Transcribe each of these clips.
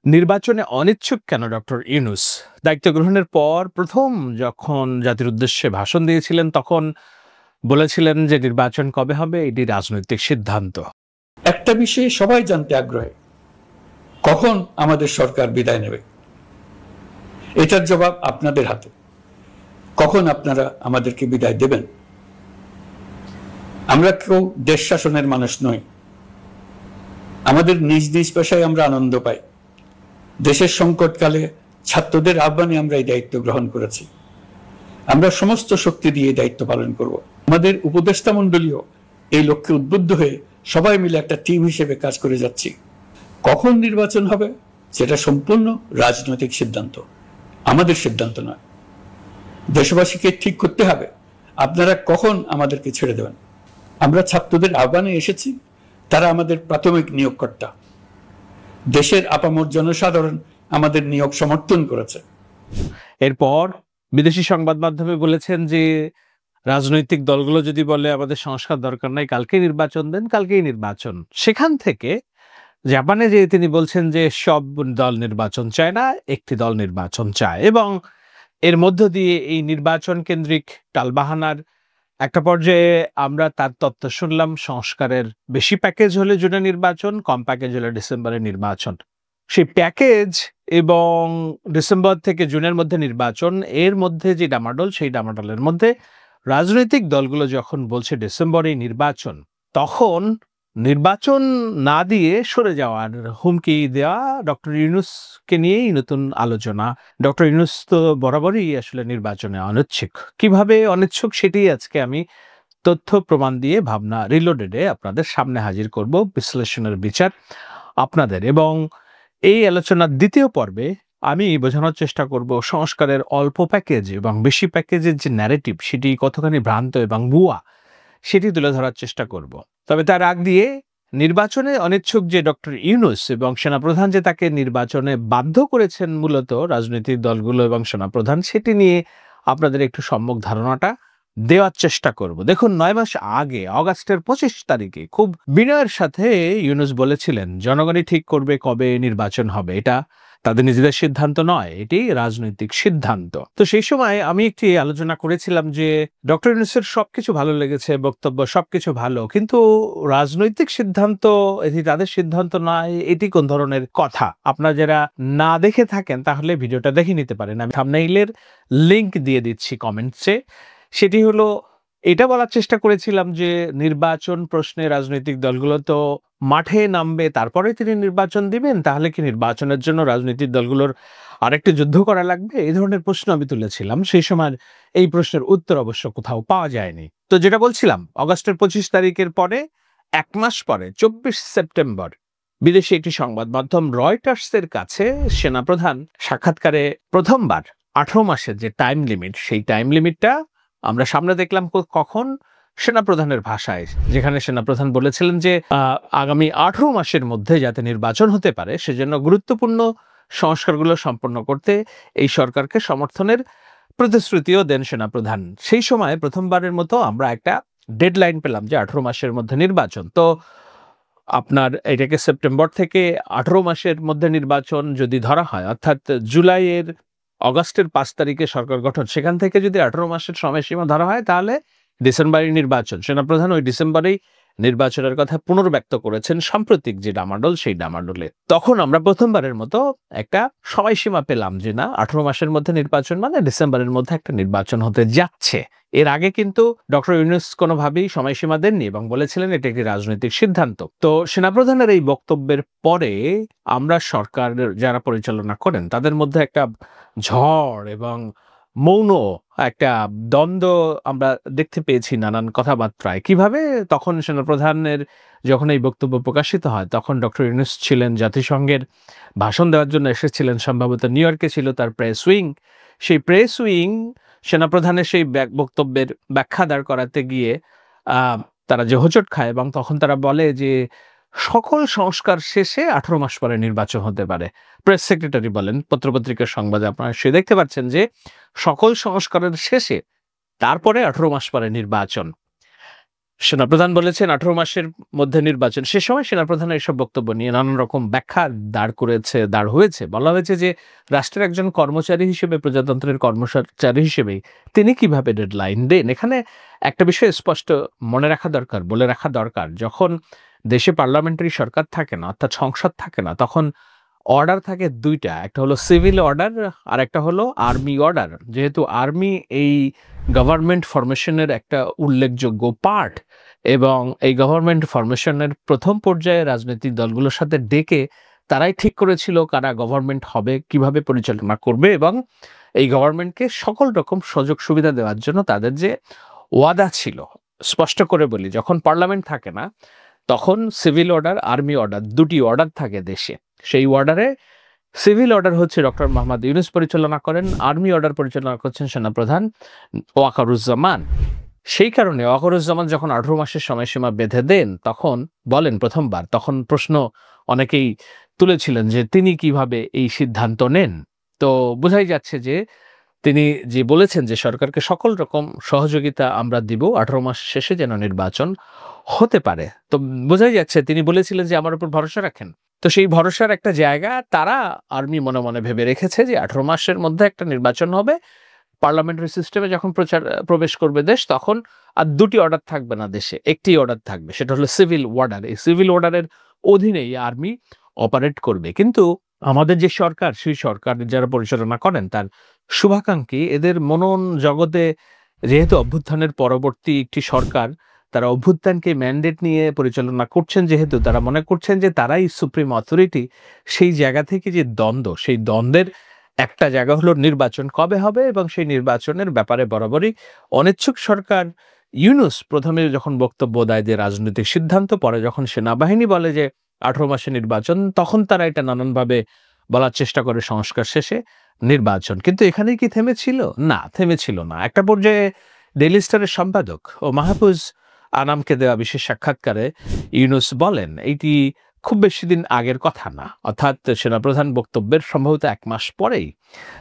নির্বাচনে অনিচ্ছুক কেন ডক্টর ইউনূস? দায়িত্ব গ্রহণের পর প্রথম যখন জাতির উদ্দেশ্যে ভাষণ দিয়েছিলেন তখন বলেছিলেন যে নির্বাচন কবে হবে এটি রাজনৈতিক সিদ্ধান্ত। একটা বিষয়ে সবাই জানতে আগ্রহী, কখন আমাদের সরকার বিদায় নেবে। এটার জবাব আপনাদের হাতে। কখন আপনারা আমাদেরকে বিদায় দেবেন? আমরা কেউ দেশ শাসনের মানুষ নই। আমাদের নিজ নিজ পেশায় আমরা আনন্দ পাই। দেশের সংকটকালে ছাত্রদের আহ্বানে আমরা এই দায়িত্ব গ্রহণ করেছি। আমরা সমস্ত শক্তি দিয়ে দায়িত্ব পালন করব। আমাদের উপদেষ্টা মণ্ডলীও এই লক্ষ্যে উদ্বুদ্ধ হয়ে সবাই মিলে একটা টিম হিসেবে কাজ করে যাচ্ছি। কখন নির্বাচন হবে সেটা সম্পূর্ণ রাজনৈতিক সিদ্ধান্ত, আমাদের সিদ্ধান্ত নয়। দেশবাসীকে ঠিক করতে হবে আপনারা কখন আমাদেরকে ছেড়ে দেবেন। আমরা ছাত্রদের আহ্বানে এসেছি, তারা আমাদের প্রাথমিক নিয়োগকর্তা। দেশের আপামর জনসাধারণ আমাদের নিয়োগ সমর্থন করেছে। এরপর বিদেশি সংবাদ মাধ্যমে বলেছেন যে রাজনৈতিক দলগুলো যদি বলে আমাদের সংস্কার দরকার নাই, কালকেই নির্বাচন দেন, কালকেই নির্বাচন। সেখান থেকে জাপানে যে তিনি বলছেন যে সব দল নির্বাচন চায় না, একটি দল নির্বাচন চায়, এবং এর মধ্য দিয়ে এই নির্বাচন কেন্দ্রিক টালবাহানার একটা পর্যায়ে আমরা তার তথ্য শুনলাম সংস্কারের বেশি প্যাকেজ হলে জুনে নির্বাচন, কম প্যাকেজ হলে ডিসেম্বরে নির্বাচন। সেই প্যাকেজ এবং ডিসেম্বর থেকে জুনের মধ্যে নির্বাচন, এর মধ্যে যে ডামাডোল, সেই ডামাডোলের মধ্যে রাজনৈতিক দলগুলো যখন বলছে ডিসেম্বরে নির্বাচন, তখন নির্বাচন না দিয়ে সরে যাওয়ার হুমকি দেওয়া ডক্টর ইউনূসকে নিয়েই নতুন আলোচনা। ডক্টর ইউনূস তো বরাবরই আসলে নির্বাচনে অনিচ্ছুক। কিভাবে অনিচ্ছুক সেটি আজকে আমি তথ্য প্রমাণ দিয়ে ভাবনা রিলোডেডে আপনাদের সামনে হাজির করব, বিশ্লেষণের বিচার আপনাদের। এবং এই আলোচনার দ্বিতীয় পর্বে আমি বোঝানোর চেষ্টা করব সংস্কারের অল্প প্যাকেজ এবং বেশি প্যাকেজের যে ন্যারেটিভ সেটি কতখানি ভ্রান্ত এবং ভুয়া সেটি তুলে ধরার চেষ্টা করব। তবে তার আগ দিয়ে নির্বাচনে অনিচ্ছুক যে ডক্টর ইউনূস এবং সেনাপ্রধান যে তাকে নির্বাচনে বাধ্য করেছেন মূলত রাজনৈতিক দলগুলো এবং সেনাপ্রধান, সেটি নিয়ে আপনাদের একটু সম্যক ধারণাটা দেওয়ার চেষ্টা করব। দেখুন, 9 মাস আগে অগাস্টের 25 তারিখে খুব বিনয়ের সাথে ইউনূস বলেছিলেন জনগণই ঠিক করবে কবে নির্বাচন হবে, এটা তাদের নিজেদের সিদ্ধান্ত নয়, এটি রাজনৈতিক সিদ্ধান্ত। তো সেই সময় আমি একটি আলোচনা করেছিলাম যে ডক্টর ইউনূসের সবকিছু ভালো লেগেছে, বক্তব্য সবকিছু ভালো, কিন্তু রাজনৈতিক সিদ্ধান্ত এটি তাদের সিদ্ধান্ত নয়, এটি কোন ধরনের কথা? আপনারা যারা না দেখে থাকেন তাহলে ভিডিওটা দেখে নিতে পারেন। আমি থাম্বনেইলের লিংক দিয়ে দিচ্ছি কমেন্টসে। সেটি হলো, এটা বলার চেষ্টা করেছিলাম যে নির্বাচন প্রশ্নে রাজনৈতিক দলগুলো তো মাঠে নামবে, তারপরে তিনি নির্বাচন দিবেন, তাহলে কি নির্বাচনের জন্য রাজনৈতিক দলগুলোর আরেকটি যুদ্ধ করা লাগবে? এই ধরনের প্রশ্ন আমি তুলেছিলাম। সেই সময় এই প্রশ্নের উত্তর অবশ্য কোথাও পাওয়া যায়নি। তো যেটা বলছিলাম, অগাস্টের 25 তারিখের পরে 1 মাস পরে 24 সেপ্টেম্বর বিদেশি একটি সংবাদ মাধ্যম রয়টার্সের কাছে সেনাপ্রধান সাক্ষাৎকারে প্রথমবার 18 মাসের যে টাইম লিমিট, সেই টাইম লিমিটটা আমরা সামনে দেখলাম কখন? সেনাপ্রধানের ভাষায়, যেখানে সেনাপ্রধান বলেছিলেন যে আগামী 18 মাসের মধ্যে যাতে নির্বাচন হতে পারে সেজন্য গুরুত্বপূর্ণ সংস্কারগুলো সম্পন্ন করতে এই সরকারকে সমর্থনের প্রতিশ্রুতিও দেন সেনাপ্রধান। সেই সময় প্রথমবারের মতো আমরা একটা ডেডলাইন পেলাম যে 18 মাসের মধ্যে নির্বাচন। তো আপনার এটাকে সেপ্টেম্বর থেকে 18 মাসের মধ্যে নির্বাচন যদি ধরা হয়, অর্থাৎ অগাস্টের 5 তারিখে সরকার গঠন, সেখান থেকে যদি 18 মাসের সময়সীমা ধরা হয় তাহলে ডিসেম্বরে নির্বাচন। সেনাপ্রধান ওই ডিসেম্বরেই নির্বাচনের কথা পুনর্ব্যক্ত করেছেন সাম্প্রতিক যে ডামাডোল, সেই ডামাডোলে। তখন আমরা প্রথমবারের মতো একটা সময়সীমা পেলাম যে না, 18 মাসের মধ্যে নির্বাচন মানে ডিসেম্বরের মধ্যে একটা নির্বাচন হতে যাচ্ছে। এর আগে কিন্তু ডক্টর ইউনূস কোনোভাবেই সময়সীমা দেননি এবং বলেছিলেন এটি একটি রাজনৈতিক সিদ্ধান্ত। তো সেনাপ্রধানের এই বক্তব্যের পরে আমরা সরকার যারা পরিচালনা করেন তাদের মধ্যে একটা ঝড় এবং মৌন একটা দ্বন্দ্ব আমরা দেখতে পেয়েছি নানান কথাবার্তায়। কিভাবে? তখন সেনাপ্রধানের যখন এই বক্তব্য প্রকাশিত হয় তখন ডক্টর ইউনূস ছিলেন জাতিসংঘের ভাষণ দেওয়ার জন্য এসেছিলেন, সম্ভবত নিউ ইয়র্কে ছিল তার প্রেস উইং। সেই প্রেস উইং সেনাপ্রধানের সেই বক্তব্যের ব্যাখ্যা দাঁড় করাতে গিয়ে তারা যে হোঁচট খায় এবং তখন তারা বলে যে সকল সংস্কার শেষে 18 মাস পরে নির্বাচন হতে পারে। প্রেস সেক্রেটারি বলেন, পত্রপত্রিকার সংবাদে আপনারা সে দেখতে পাচ্ছেন যে সকল সংস্কারের শেষে তারপরে 18 মাস পরে নির্বাচন। সেনাপ্রধান বলেছেন 18 মাসের মধ্যে নির্বাচন। সে সময় সেনাপ্রধানের এসব বক্তব্য নিয়ে নানান রকম ব্যাখ্যা দাঁড় হয়েছে। বলা হয়েছে যে রাষ্ট্রের একজন কর্মচারী হিসেবে, প্রজাতন্ত্রের কর্মচারী হিসেবেই তিনি কিভাবে ডেডলাইন দেন। এখানে একটা বিষয় স্পষ্ট বলে রাখা দরকার, যখন দেশে পার্লামেন্টারি সরকার থাকে না, অর্থাৎ সংসদ থাকে না, তখন অর্ডার থাকে দুইটা, একটা হলো সিভিল অর্ডার আর একটা হলো আর্মি অর্ডার। যেহেতু আর্মি এই গভর্নমেন্ট ফরমেশনের একটা উল্লেখযোগ্য পার্ট, এবং এই গভর্নমেন্ট ফরমেশনের প্রথম পর্যায়ে রাজনৈতিক দলগুলোর সাথে ডেকে তারাই ঠিক করেছিল কারা গভর্নমেন্ট হবে, কিভাবে পরিচালনা করবে, এবং এই গভর্নমেন্টকে সকল রকম সুযোগ সুবিধা দেওয়ার জন্য তাদের যে ওয়াদা ছিল। স্পষ্ট করে বলি, যখন পার্লামেন্ট থাকে না তখন সিভিল অর্ডার, আর্মি অর্ডার, দুটি অর্ডার থাকে দেশে। সেই অর্ডারে সিভিল অর্ডার হচ্ছে ডক্টর মোহাম্মদ ইউনূস পরিচালনা করেন, আর্মি অর্ডার পরিচালনা করছেন সেনাপ্রধান ওয়াকারুজ্জামান। সেই কারণে ওয়াকারুজ্জামান যখন 18 মাসের সময়সীমা বেঁধে দেন, তখন বলেন প্রথমবার, তখন প্রশ্ন অনেকেই তুলেছিলেন যে তিনি কিভাবে এই সিদ্ধান্ত নেন। তো বোঝাই যাচ্ছে যে তিনি যে বলেছেন যে সরকারকে সকল রকম সহযোগিতা আমরা দিব, 18 মাস শেষে যেন নির্বাচন হতে পারে। তো বোঝাই যাচ্ছে তিনি বলেছিলেন যে আমার উপর ভরসা রাখেন। তো সেই ভরসার একটা জায়গা তারা, আর্মি মনে মনে ভেবে রেখেছে যে 18 মাসের মধ্যে একটা নির্বাচন হবে। পার্লামেন্টারি সিস্টেমে যখন প্রবেশ করবে দেশ, তখন আর দুটি অর্ডার থাকবে না দেশে, একটি অর্ডার থাকবে, সেটা হলো সিভিল অর্ডার। এই সিভিল অর্ডারের অধীনেই আর্মি অপারেট করবে। কিন্তু আমাদের যে সরকার, সেই সরকার যারা পরিচালনা করেন তার শুভাকাঙ্ক্ষী, এদের মনন জগতে যেহেতু অভ্যুত্থানের পরবর্তী একটি সরকার, তারা অভ্যুত্থানকে ম্যান্ডেট নিয়ে পরিচালনা করছেন, যেহেতু তারা মনে করছেন যে তারাই সুপ্রিম অথরিটি, সেই জায়গা থেকে যে দ্বন্দ্ব, সেই দ্বন্দ্বের একটা জায়গা হলো নির্বাচন কবে হবে, এবং সেই নির্বাচনের ব্যাপারে বরাবরই অনিচ্ছুক সরকার। ইউনূস প্রথমে যখন বক্তব্য দেয় যে রাজনৈতিক সিদ্ধান্ত, পরে যখন সেনাবাহিনী বলে যে 18 মাসে নির্বাচন, তখন তারা এটা নানানভাবে বলার চেষ্টা করে সংস্কার শেষে নির্বাচন। কিন্তু এখানেই কি থেমেছিল? না, থেমেছিল না। একটা পর্যায়ে ডেইলি স্টারের সম্পাদক ও মাহফুজ আনামকে দেওয়া বিশেষ সাক্ষাৎকারে ইউনূস বলেন, এইটি খুব বেশি দিন আগের কথা না, অর্থাৎ সেনাপ্রধান বক্তব্যের সম্ভবত 1 মাস পরেই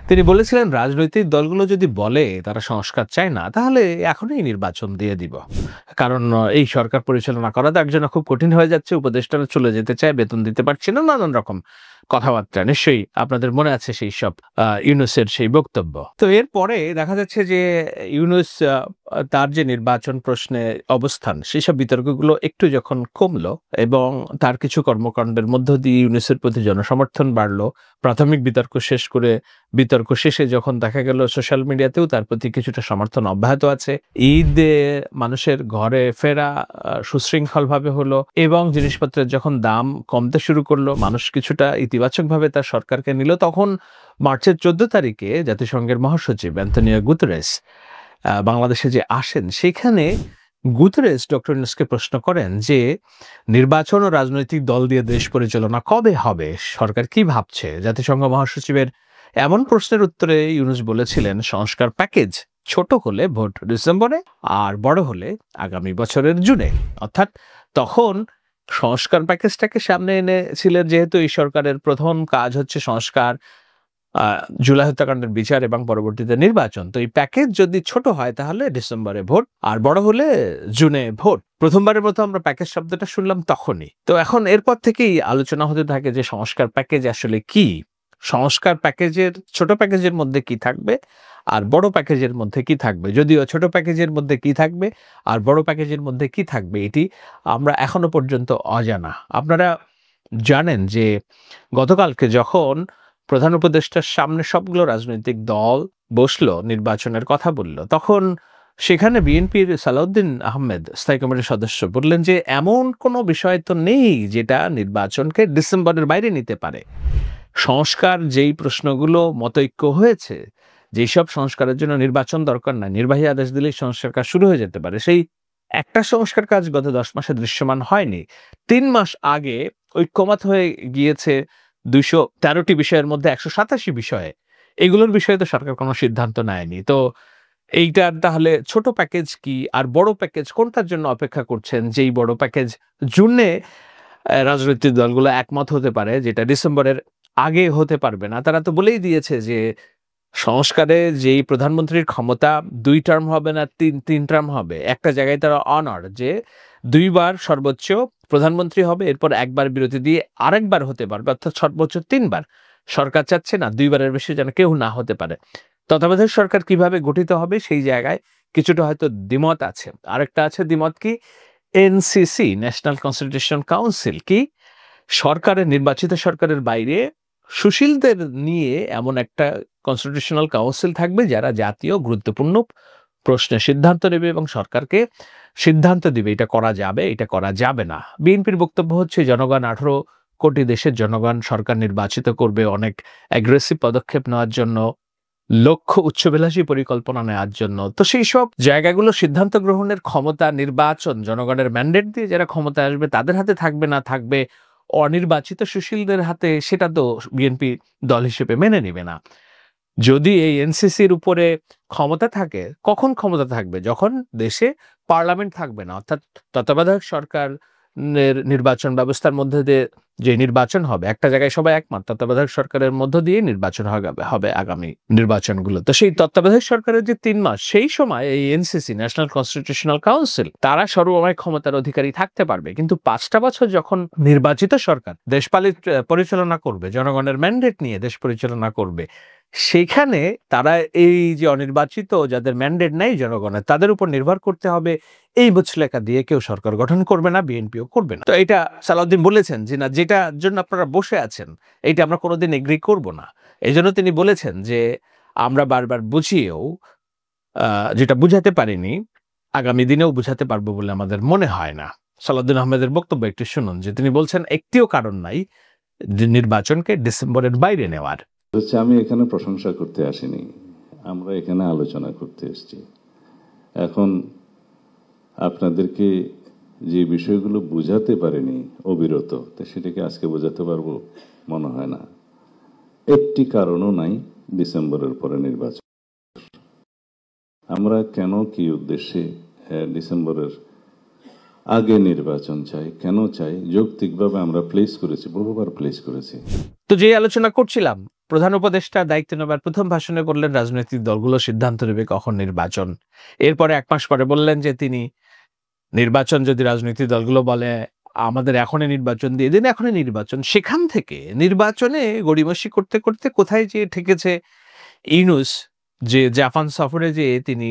তিনি বলেছিলেন রাজনৈতিক দলগুলো যদি বলে তারা সংস্কার চায় না, তাহলে এখনই নির্বাচন দিয়ে দিব। কারণ এই সরকার পরিচালনা করা তার জন্য খুব কঠিন হয়ে যাচ্ছে, উপদেষ্টারা চলে যেতে চায়, বেতন দিতে পারছে না, নানান রকম কথাবার্তা। নিশ্চয়ই আপনাদের মনে আছে সেই সব ইউনূসের সেই বক্তব্য। তো এরপরে দেখা যাচ্ছে যে ইউনূস তার যে নির্বাচন প্রশ্নে অবস্থান, সেসব বিতর্কগুলো একটু যখন কমলো এবং তার কিছু কর্মকাণ্ডের মধ্য দিয়ে ইউনূসের প্রতি জনসমর্থন বাড়লো, প্রাথমিক বিতর্ক শেষে যখন দেখা গেল সোশ্যাল মিডিয়াতেও তার প্রতি কিছুটা সমর্থন অব্যাহত আছে, ঈদে মানুষের ঘরে ফেরা সুশৃঙ্খলভাবে হলো, এবং জিনিসপত্রের যখন দাম কমতে শুরু করলো, মানুষ কিছুটা ইতিবাচকভাবে তার সরকারকে নিল, তখন মার্চের 14 তারিখে জাতিসংঘের মহাসচিব অ্যান্তোনিও গুতেরেস বাংলাদেশে যে আসেন, সেখানে গুতেরেস ডক্টর ইউনূসকে প্রশ্ন করেন যে নির্বাচন ও রাজনৈতিক দল দিয়ে দেশ পরিচালনা কবে হবে, সরকার কি ভাবছে। জাতিসংঘ মহাসচিবের এমন প্রশ্নের উত্তরে ইউনূস বলেছিলেন, সংস্কার প্যাকেজ ছোট হলে ভোট ডিসেম্বরে, আর বড় হলে আগামী বছরের জুনে। অর্থাৎ তখন সংস্কার প্যাকেজটাকে সামনে এনেছিলেন, যেহেতু এই সরকারের প্রথম কাজ হচ্ছে সংস্কার, জুলাই হত্যাকাণ্ডের বিচার এবং পরবর্তীতে নির্বাচন। তো এই প্যাকেজ যদি ছোট হয় তাহলে ডিসেম্বরে ভোট, আর বড় হলে জুনে ভোট। প্রথমবারের মতো আমরা প্যাকেজ শব্দটা শুনলাম তখনই। তো এখন এরপর থেকেই আলোচনা হতে থাকে যে সংস্কার প্যাকেজ আসলে কি, সংস্কার প্যাকেজের ছোট প্যাকেজের মধ্যে কি থাকবে আর বড় প্যাকেজের মধ্যে কি থাকবে। যদিও ছোট প্যাকেজের মধ্যে কি থাকবে আর বড় প্যাকেজের মধ্যে কি থাকবে এটি আমরা এখনো পর্যন্ত অজানা। আপনারা জানেন যে গতকালকে যখন প্রধান উপদেষ্টার সামনে সবগুলো রাজনৈতিক দল বসলো, নির্বাচনের কথা বলল, তখন সেখানে বিএনপির সালাউদ্দিন আহমেদ স্থায়ী কমিটির সদস্য বললেন যে এমন কোনো বিষয় তো নেই যেটা নির্বাচনকে ডিসেম্বরের বাইরে নিতে পারে। সংস্কার যেই প্রশ্নগুলো মতৈক্য হয়েছে, যেসব সংস্কারের জন্য নির্বাচন দরকার না, নির্বাহী আদেশ দিলেই সংস্কার কাজ শুরু হয়ে যেতে পারে, সেই একটা সংস্কার কাজ গত 10 মাসে দৃশ্যমান হয়নি। 3 মাস আগে ঐক্যমত হয়ে গিয়েছে 213টি বিষয়ের মধ্যে 187 বিষয়ে। এগুলোর বিষয়ে তো সরকার কোনো সিদ্ধান্ত নেয়নি। তো এইটার তাহলে ছোট প্যাকেজ কি আর বড় প্যাকেজ কোনটার জন্য অপেক্ষা করছেন? যেই বড় প্যাকেজ জুনে রাজনৈতিক দলগুলো একমত হতে পারে, যেটা ডিসেম্বরের আগে হতে পারবে না। তারা তো বলেই দিয়েছে যে সংস্কারে যেই প্রধানমন্ত্রীর ক্ষমতা ২ টার্ম হবে না ৩ টার্ম হবে, একটা জায়গায় তারা অনার যে ২ বার সর্বোচ্চ প্রধানমন্ত্রী হবে, এরপর ১ বার বিরতি দিয়ে আরেকবার হতে পারবে, অর্থাৎ সর্বোচ্চ ৩ বার। সরকার চাচ্ছে না ২ বারের বেশি যেন কেউ না হতে পারে। তত্ত্বাবধায়ক সরকার কিভাবে গঠিত হবে সেই জায়গায় কিছুটা হয়তো দ্বিমত আছে। আরেকটা আছে দ্বিমত কি, এনসিসি ন্যাশনাল কনসালটেশন কাউন্সিল কি সরকারের নির্বাচিত সরকারের বাইরে সুশীলদের নিয়ে এমন একটা কনস্টিটিউশনাল কাউন্সিল থাকবে যারা জাতীয় গুরুত্বপূর্ণ প্রশ্নে সিদ্ধান্ত নেবে এবং সরকারকে সিদ্ধান্ত দিবে এটা করা যাবে, এটা করা যাবে না। বিএনপির বক্তব্য হচ্ছে জনগণ ১৮ কোটি দেশের জনগণ সরকার নির্বাচিত করবে অনেক অ্যাগ্রেসিভ পদক্ষেপ নেওয়ার জন্য, লক্ষ্য উচ্চবিলাসী পরিকল্পনা নেওয়ার জন্য। তো সেই সব জায়গাগুলো সিদ্ধান্ত গ্রহণের ক্ষমতা নির্বাচন জনগণের ম্যান্ডেট দিয়ে যারা ক্ষমতায় আসবে তাদের হাতে থাকবে না থাকবে অনির্বাচিত সুশীলদের হাতে, সেটা তো বিএনপি দল হিসেবে মেনে নেবে না। যদি এই এনসিসির উপরে ক্ষমতা থাকে, কখন ক্ষমতা থাকবে? যখন দেশে পার্লামেন্ট থাকবে না, অর্থাৎ তত্ত্বাবধায়ক সরকারের নির্বাচন ব্যবস্থার মধ্যে দিয়ে যে নির্বাচন হবে, একটা জায়গায় সবাই একমত তত্ত্বাবধায়ক সরকারের মধ্য দিয়ে নির্বাচন হবে আগামী নির্বাচনগুলো। তো সেই তত্ত্বাবধায়ক সরকারের যে ৩ মাস, সেই সময় এই এনসিসি ন্যাশনাল কনস্টিটিউশনাল কাউন্সিল তারা সর্বময় ক্ষমতার অধিকারী থাকতে পারবে। কিন্তু ৫টা বছর যখন নির্বাচিত সরকার দেশ পরিচালনা করবে, জনগণের ম্যান্ডেট নিয়ে দেশ পরিচালনা করবে, সেখানে তারা এই যে অনির্বাচিত যাদের ম্যান্ডেট নেই জনগণের, তাদের উপর নির্ভর করতে হবে। এই বুঝলেখা দিয়ে কেউ সরকার গঠন করবে না, বিএনপিও করবে না। তো এটা সালাউদ্দিন বলেছেন যে না, যেটার জন্য আপনারা বসে আছেন এইটা আমরা কোনোদিন এগ্রি করব না। এই জন্য তিনি বলেছেন যে আমরা বারবার বুঝিয়েও যেটা বুঝাতে পারিনি, আগামী দিনেও বুঝাতে পারবো বলে আমাদের মনে হয় না। সালাউদ্দিন আহমেদের বক্তব্য একটু শুনুন, যে তিনি বলছেন একটিও কারণ নাই নির্বাচনকে ডিসেম্বরের বাইরে নেওয়ার। আমি এখানে প্রশংসা করতে আসিনি, আমরা এখানে আলোচনা করতে এসেছি। এখন আপনাদেরকে যে বিষয়গুলো বুঝাতে পারেনি অবিরত, তো সেটাকে আজকে বোঝাতে পারবো মনে হয় না। একটি কারণও নাই ডিসেম্বরের পরে নির্বাচন। আমরা কেন কি উদ্দেশ্যে ডিসেম্বরের আগে নির্বাচন চাই, কেন চাই, যৌক্তিকভাবে আমরা প্লেস করেছি, বহুবার প্লেস করেছি। তো যে আলোচনা করছিলাম, প্রধান উপদেষ্টা দায়িত্ব নেবার প্রথম ভাষণে বললেন রাজনৈতিক দলগুলো সিদ্ধান্ত নেবে কখন নির্বাচন। এরপরে ১ মাস পরে বললেন যে তিনি নির্বাচন যদি রাজনৈতিক দলগুলো বলে আমাদের এখনই নির্বাচন দিয়ে দিন, এখনই নির্বাচন। সেখান থেকে নির্বাচনে গড়িমসি করতে করতে কোথায় যে ঠেকেছে ইউনূস, যে জাপান সফরে যেয়ে তিনি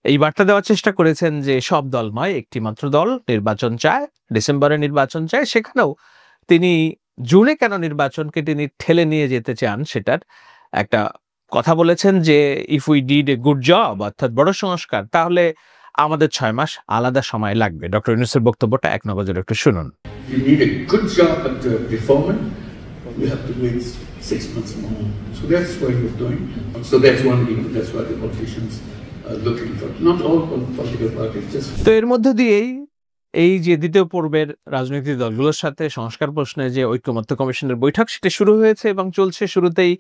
এই বার্তা দেওয়ার চেষ্টা করেছেন যে সব দল নয়, একটি মাত্র দল নির্বাচন চায়, ডিসেম্বরে নির্বাচন চায়। সেখানেও তিনি জুনে কেন নির্বাচনকে তিনি ঠেলে নিয়ে যেতে চান সেটার একটা কথা বলেছেন যে if we did a good job, অর্থাৎ বড় সংস্কার, তাহলে আমাদের ৬ মাস আলাদা সময় লাগবে। ডক্টর ইউনূসের বক্তব্যটা ১ নজরে একটু শুনুন। If you need a good job at reforming, you have to wait 6 months more. So that's what you're doing. So that's one thing. That's why the politicians are looking for. Not all political parties, just. তো এর মধ্যে দিয়েই এই যে দ্বিতীয় পর্বের রাজনৈতিক দলগুলোর সাথে সংস্কার প্রশ্নে যে ঐক্যমত্য কমিশনের বৈঠক, সেটা শুরু হয়েছে এবং চলছে। শুরুতেই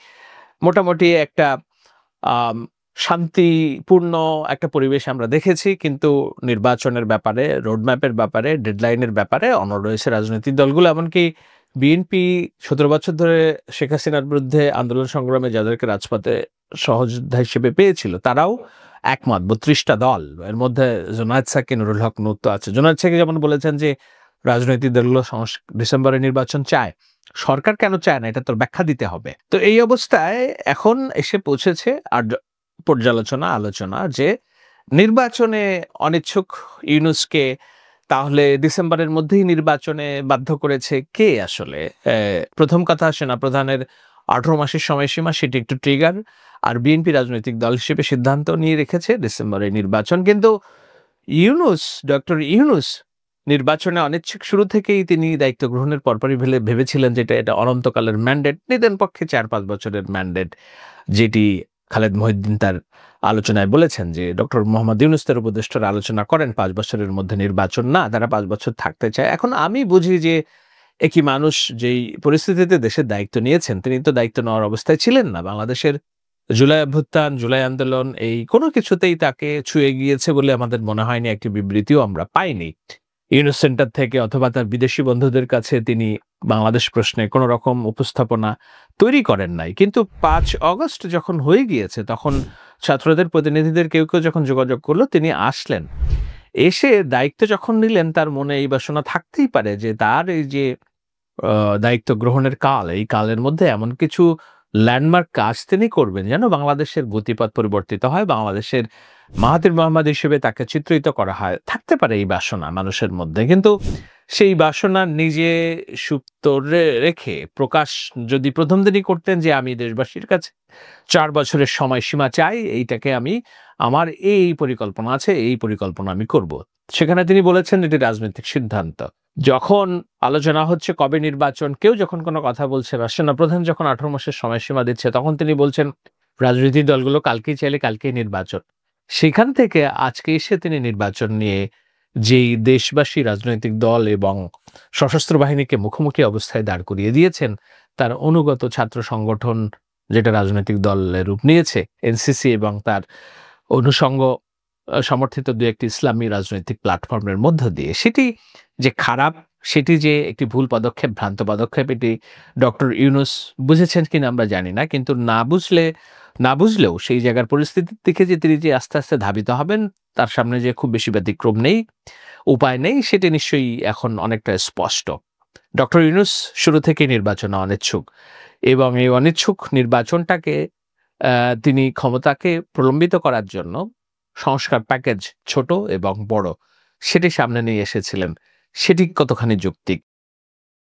মোটামুটি একটা শান্তিপূর্ণ একটা পরিবেশ আমরা দেখেছি, কিন্তু নির্বাচনের ব্যাপারে, রোডম্যাপের ব্যাপারে, ডেডলাইনের ব্যাপারে অনড় রয়েছে রাজনৈতিক দলগুলো। এমনকি বিএনপি ১৭ বছর ধরে শেখ হাসিনার বিরুদ্ধে আন্দোলন সংগ্রামে যাদেরকে রাজপথে সহযোদ্ধা হিসেবে পেয়েছিল, তারাও একমত। ৩২টা দল, এর মধ্যে জোনায়েদ সাকি, নুরুল হক নূর তো আছে। জোনায়েদ সাকি যেমন বলেছেন যে রাজনৈতিক দলগুলো ডিসেম্বরে নির্বাচন চায়, সরকার কেন চায় না এটা তোর ব্যাখ্যা দিতে হবে। তো এই অবস্থায় এখন এসে পৌঁছেছে আর পর্যালোচনা আলোচনা যে নির্বাচনে অনিচ্ছুক ইউনূসকে তাহলে ডিসেম্বরের মধ্যেই নির্বাচনে বাধ্য করেছে কে আসলে? প্রথম কথা, সেনাপ্রধানের ১৮ মাসের সময়সীমা, সেটি একটু ট্রিগার। আর বিএনপি রাজনৈতিক দল হিসেবে সিদ্ধান্ত নিয়ে রেখেছে ডিসেম্বরে নির্বাচন। কিন্তু ইউনূস, ডক্টর ইউনূস নির্বাচনে অনিচ্ছুক। শুরু থেকেই তিনি দায়িত্ব গ্রহণের পরপরই ভেবেছিলেন যেটা এটা অনন্তকালের ম্যান্ডেট, নিদেন পক্ষে ৪-৫ বছরের ম্যান্ডেট, যেটি খালেদ মহিউদ্দিন তার আলোচনায় বলেছেন যে ডক্টর মোহাম্মদ ইউনূস তার উপদেষ্টারা আলোচনা করেন ৫ বছরের মধ্যে নির্বাচন না, তারা ৫ বছর থাকতে চায়। এখন আমি বুঝি যে একই মানুষ যেই পরিস্থিতিতে দেশের দায়িত্ব নিয়েছেন, তিনি তো দায়িত্ব নেওয়ার অবস্থায় ছিলেন না। বাংলাদেশের জুলাই অভ্যুত্থান, জুলাই আন্দোলন, এই কোনো কিছুতেই তাকে ছুঁয়ে গিয়েছে বলে আমাদের মনে হয়নি, একটি বিবৃতিও আমরা পাইনি। ইউনুস সেন্টার থেকে অথবা তার বিদেশি বন্ধুদের কাছে তিনি বাংলাদেশ প্রশ্নে কোনো রকম উপস্থাপনা তৈরি করেন নাই। কিন্তু ৫ অগস্ট যখন হয়ে গিয়েছে তখন ছাত্রদের প্রতিনিধিদের কেউ যখন যোগাযোগ করলো তিনি আসলেন। এসে দায়িত্ব যখন নিলেন তার মনে এই বাসনা থাকতেই পারে যে তার এই যে দায়িত্ব গ্রহণের কাল, এই কালের মধ্যে এমন কিছু ল্যান্ডমার্ক কাজ তিনি করবেন যেন বাংলাদেশের গতিপথ পরিবর্তিত হয়, বাংলাদেশের মাহাথির মোহাম্মদ হিসেবে তাকে চিত্রিত করা হয়। থাকতে পারে এই বাসনা মানুষের মধ্যে, কিন্তু সেই বাসনা নিজে সুপ্ত রেখে প্রকাশ যদি প্রথম দিনই করতেন যে আমি দেশবাসীর কাছে ৪ বছরের সময়সীমা চাই, এইটাকে আমি আমার এই পরিকল্পনা আছে, এই পরিকল্পনা আমি করব। সেখানে তিনি বলেছেন এটি রাজনৈতিক সিদ্ধান্ত। যখন আলোচনা হচ্ছে কবে নির্বাচন, কেউ যখন কোনো কথা বলছে বা সেনাপ্রধান যখন ১৮ মাসের সময়সীমা দিচ্ছে তখন তিনি বলছেন রাজনৈতিক দলগুলো কালকেই চাইলে কালকেই নির্বাচন। সেখান থেকে আজকে এসে তিনি নির্বাচন নিয়ে যেই দেশবাসী, রাজনৈতিক দল এবং সশস্ত্র বাহিনীকে মুখোমুখি অবস্থায় দাঁড় করিয়ে দিয়েছেন, তার অনুগত ছাত্র সংগঠন যেটা রাজনৈতিক দলের রূপ নিয়েছে এনসিসি এবং তার অনুষঙ্গ সমর্থিত দু একটি ইসলামী রাজনৈতিক প্ল্যাটফর্মের মধ্য দিয়ে, সেটি যে খারাপ, সেটি যে একটি ভুল পদক্ষেপ, ভ্রান্ত পদক্ষেপ, এটি ডক্টর ইউনূস বুঝেছেন কিনা আমরা জানি না। কিন্তু না বুঝলেও সেই জায়গার পরিস্থিতির দিকে যে তিনি যে আস্তে আস্তে ধাবিত হবেন, তার সামনে যে খুব বেশি ব্যতিক্রম নেই, উপায় নেই, সেটি নিশ্চয়ই এখন অনেকটা স্পষ্ট। ডক্টর ইউনূস শুরু থেকেই নির্বাচনে অনিচ্ছুক এবং এই অনিচ্ছুক নির্বাচনটাকে তিনি ক্ষমতাকে প্রলম্বিত করার জন্য সংস্কার প্যাকেজ ছোট এবং বড় সেটি সামনে নিয়ে এসেছিলেন। সেটি কতখানি যৌক্তিক?